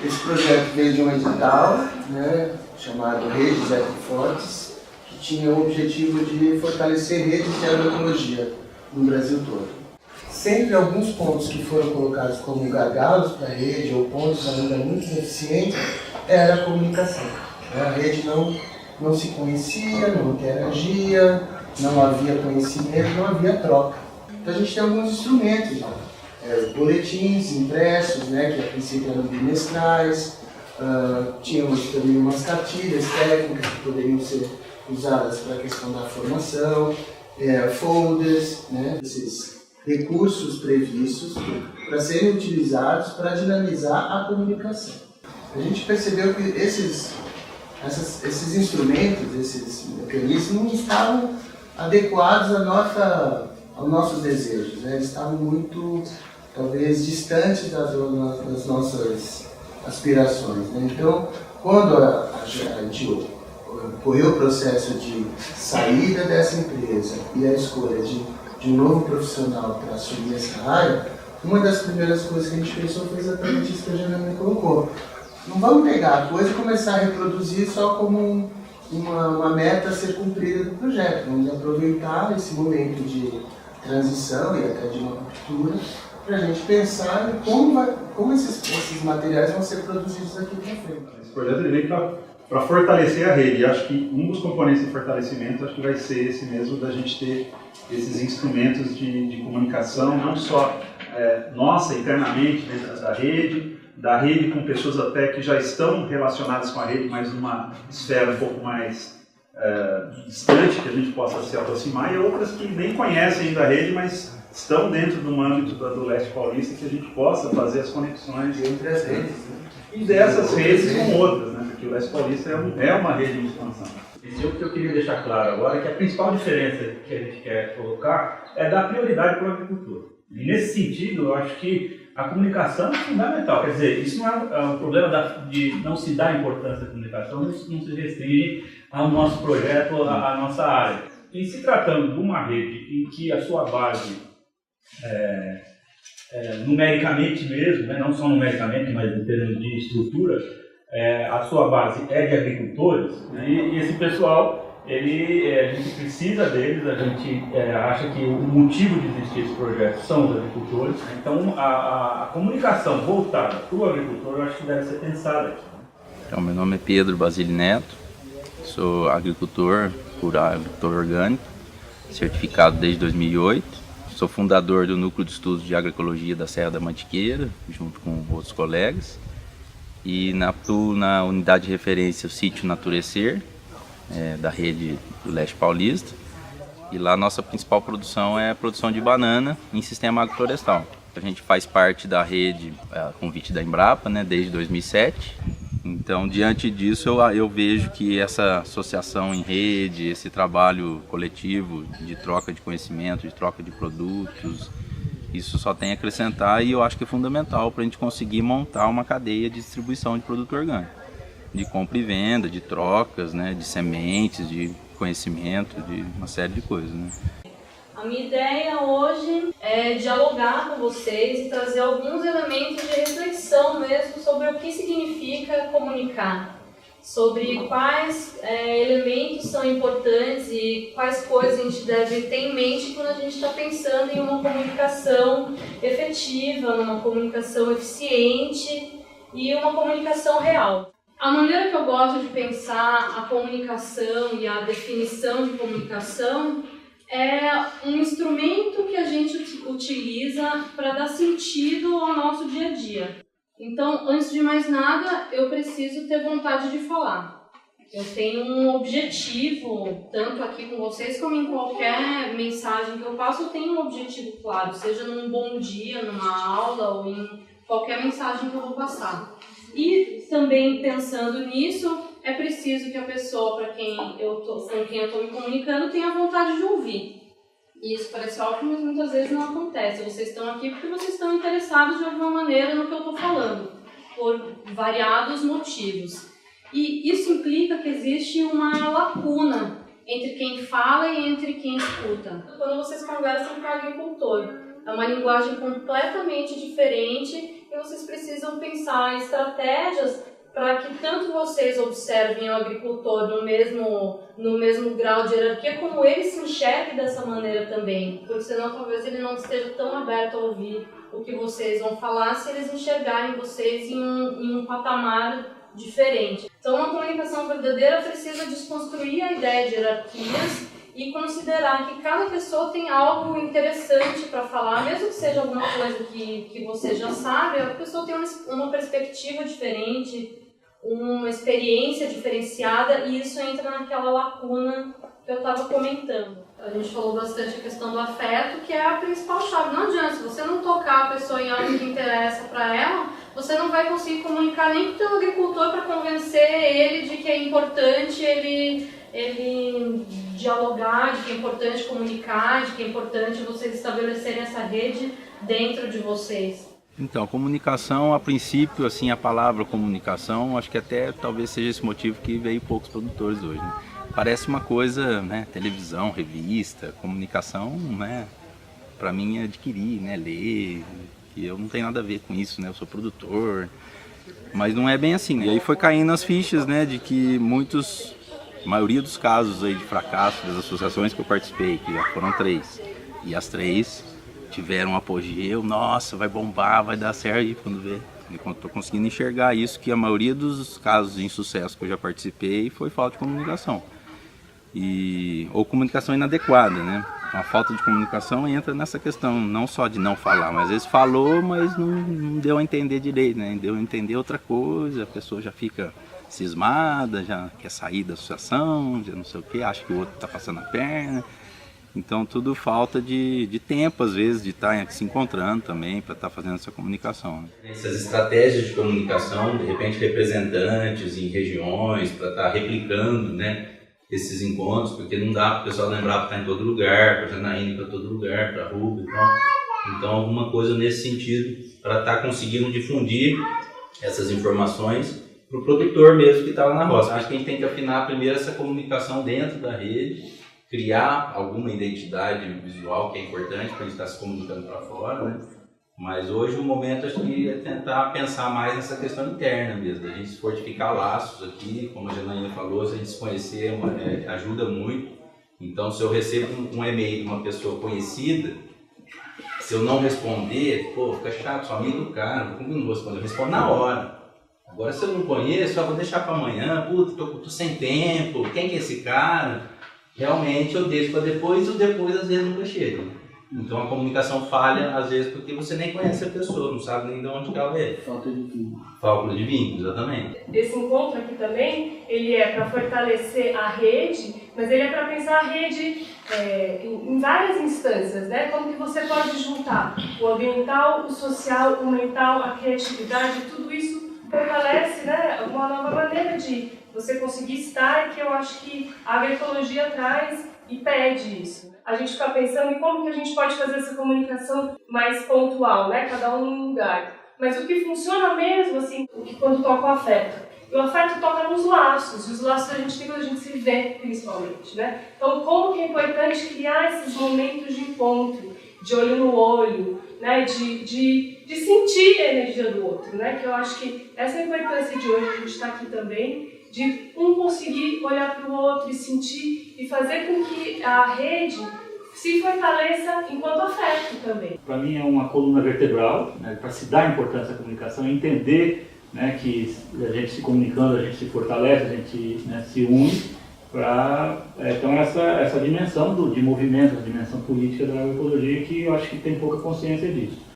Esse projeto veio de um edital, né, chamado Redes Ecofortes, que tinha o objetivo de fortalecer redes de agroecologia no Brasil todo. Sempre alguns pontos que foram colocados como gargalos para a rede ou pontos ainda muito deficientes era a comunicação. A rede não se conhecia, não interagia, não havia conhecimento, não havia troca. Então a gente tem alguns instrumentos, boletins impressos, né, que a princípio eram bimestrais, tínhamos também umas cartilhas técnicas que poderiam ser usadas para a questão da formação, folders, né, esses recursos previstos para serem utilizados para dinamizar a comunicação. A gente percebeu que esses instrumentos, esses mecanismos não estavam adequados aos nossos desejos, né? Eles estavam muito, talvez, distantes das nossas aspirações, né? Então, quando a gente ocorreu o processo de saída dessa empresa e a escolha de um novo profissional para assumir essa área, uma das primeiras coisas que a gente pensou foi exatamente isso que a Janaína me colocou. Não vamos pegar a coisa e começar a reproduzir só como uma meta a ser cumprida do projeto. Vamos aproveitar esse momento de transição e até de uma ruptura para a gente pensar em como esses materiais vão ser produzidos aqui para frente. Esse projeto veio para fortalecer a rede. Acho que um dos componentes de fortalecimento acho que vai ser esse mesmo, da gente ter esses instrumentos de comunicação, não só nossa, internamente dentro da rede com pessoas até que já estão relacionadas com a rede, mas numa esfera um pouco mais distante, que a gente possa se aproximar, e outras que nem conhecem ainda a rede, mas estão dentro do âmbito do Leste Paulista, que a gente possa fazer as conexões entre as redes, né? E dessas redes com outras, né? Porque o Leste Paulista é uma rede de expansão. Esse é o que eu queria deixar claro agora, que a principal diferença que a gente quer colocar é dar prioridade para o agricultor. E nesse sentido, eu acho que a comunicação é fundamental. Quer dizer, isso não é um problema de não se dar importância à comunicação, isso não se restringe ao nosso projeto, à nossa área. Em se tratando de uma rede em que a sua base, numericamente mesmo, né, não só numericamente, mas em termos de estrutura, a sua base é de agricultores, né, e esse pessoal, a gente precisa deles, a gente acha que o motivo de existir esse projeto são os agricultores. Então a comunicação voltada para o agricultor, eu acho que deve ser pensada aqui. Então, meu nome é Pedro Basile Neto, sou agricultor rural, agricultor orgânico, certificado desde 2008. Sou fundador do Núcleo de Estudos de Agroecologia da Serra da Mantiqueira, junto com outros colegas. E atuo na unidade de referência o Sítio Naturecer, da rede do Leste Paulista. E lá nossa principal produção é a produção de banana em sistema agroflorestal. A gente faz parte da rede, a convite da Embrapa, né, desde 2007. Então, diante disso, eu vejo que essa associação em rede, esse trabalho coletivo de troca de conhecimento, de troca de produtos, isso só tem a acrescentar, e eu acho que é fundamental para a gente conseguir montar uma cadeia de distribuição de produto orgânico, de compra e venda, de trocas, né, de sementes, de conhecimento, de uma série de coisas, né? A minha ideia hoje é dialogar com vocês e trazer alguns elementos de reflexão mesmo sobre o que significa comunicar, sobre quais elementos são importantes e quais coisas a gente deve ter em mente quando a gente está pensando em uma comunicação efetiva, numa comunicação eficiente e uma comunicação real. A maneira que eu gosto de pensar a comunicação e a definição de comunicação é um instrumento que a gente utiliza para dar sentido ao nosso dia a dia. Então, antes de mais nada, eu preciso ter vontade de falar. Eu tenho um objetivo, tanto aqui com vocês como em qualquer mensagem que eu passo, eu tenho um objetivo claro, seja num bom dia, numa aula ou em qualquer mensagem que eu vou passar. E também pensando nisso, é preciso que a pessoa com quem eu estou me comunicando tenha vontade de ouvir. E isso parece óbvio, mas muitas vezes não acontece. Vocês estão aqui porque vocês estão interessados de alguma maneira no que eu estou falando, por variados motivos. E isso implica que existe uma lacuna entre quem fala e entre quem escuta. Quando vocês conversam com o agricultor, é uma linguagem completamente diferente e vocês precisam pensar em estratégias para que tanto vocês observem o agricultor no mesmo grau de hierarquia, como ele se enxergue dessa maneira também, porque senão talvez ele não esteja tão aberto a ouvir o que vocês vão falar se eles enxergarem vocês em um patamar diferente. Então, uma comunicação verdadeira precisa desconstruir a ideia de hierarquias e considerar que cada pessoa tem algo interessante para falar, mesmo que seja alguma coisa que você já sabe, a pessoa tem uma perspectiva diferente, uma experiência diferenciada, e isso entra naquela lacuna que eu estava comentando. A gente falou bastante a questão do afeto, que é a principal chave. Não adianta, se você não tocar a pessoa em algo que interessa para ela, você não vai conseguir comunicar nem com o teu agricultor para convencer ele de que é importante ele dialogar, de que é importante comunicar, de que é importante vocês estabelecerem essa rede dentro de vocês. Então, comunicação, a princípio, assim, a palavra comunicação, acho que até talvez seja esse motivo que veio poucos produtores hoje, né? Parece uma coisa, né, televisão, revista, comunicação, né, para mim é adquirir, né, ler, que eu não tenho nada a ver com isso, né, eu sou produtor, mas não é bem assim. E aí foi caindo as fichas, né, de que a maioria dos casos aí de fracasso das associações que eu participei, que já foram 3, e as 3 tiveram um apogeu, nossa, vai bombar, vai dar certo, e quando vê, eu estou conseguindo enxergar isso, que a maioria dos casos de insucesso que eu já participei foi falta de comunicação. Ou comunicação inadequada, né? A falta de comunicação entra nessa questão, não só de não falar, mas às vezes falou, mas não deu a entender direito, né? Deu a entender outra coisa, a pessoa já fica cismada, já quer sair da associação, já não sei o que, acha que o outro está passando a perna. Então tudo falta de tempo, às vezes, de estar se encontrando também para estar fazendo essa comunicação, né? Essas estratégias de comunicação, de repente representantes em regiões, para estar replicando, né, esses encontros, porque não dá para o pessoal lembrar para estar em todo lugar, para a Janaína para todo lugar, para a Ruba e tal. Então alguma coisa nesse sentido, para estar conseguindo difundir essas informações para o produtor mesmo que está lá na roça. Acho que a gente tem que afinar primeiro essa comunicação dentro da rede, criar alguma identidade visual que é importante para a gente estar se comunicando para fora, né? Mas hoje o momento acho que é tentar pensar mais nessa questão interna mesmo, a gente se fortificar laços aqui, como a Janaína falou, se a gente se conhecer ajuda muito. Então se eu recebo um e-mail de uma pessoa conhecida, se eu não responder, pô, fica chato, sou amigo do cara, como eu não vou responder? Eu respondo na hora. Agora se eu não conheço, eu vou deixar para amanhã, puta, tô sem tempo, quem que é esse cara? Realmente eu deixo para depois, e o depois às vezes nunca chega. Então a comunicação falha às vezes porque você nem conhece a pessoa, não sabe nem de onde ela é. Falta de vínculo. Falta de vínculo, exatamente. Esse encontro aqui também, ele é para fortalecer a rede, mas ele é para pensar a rede em várias instâncias, né? Como que você pode juntar o ambiental, o social, o mental, a criatividade, tudo isso fortalece, né, uma nova maneira de você conseguir estar, que eu acho que a agroecologia traz e pede isso. A gente fica pensando em como que a gente pode fazer essa comunicação mais pontual, né, cada um num lugar. Mas o que funciona mesmo, assim, o que quando toca o afeto. E o afeto toca nos laços, e os laços a gente tem quando a gente se vê, principalmente, né? Então, como que é importante criar esses momentos de encontro, de olho no olho, né? De sentir a energia do outro, né? Que eu acho que essa é a importância de hoje, a gente está aqui também, de um conseguir olhar para o outro e sentir e fazer com que a rede se fortaleça enquanto afeto também. Para mim é uma coluna vertebral, né, para se dar importância à comunicação, entender, né, que a gente se comunicando, a gente se fortalece, a gente, né, se une para então essa dimensão de movimento, a dimensão política da agroecologia, que eu acho que tem pouca consciência disso.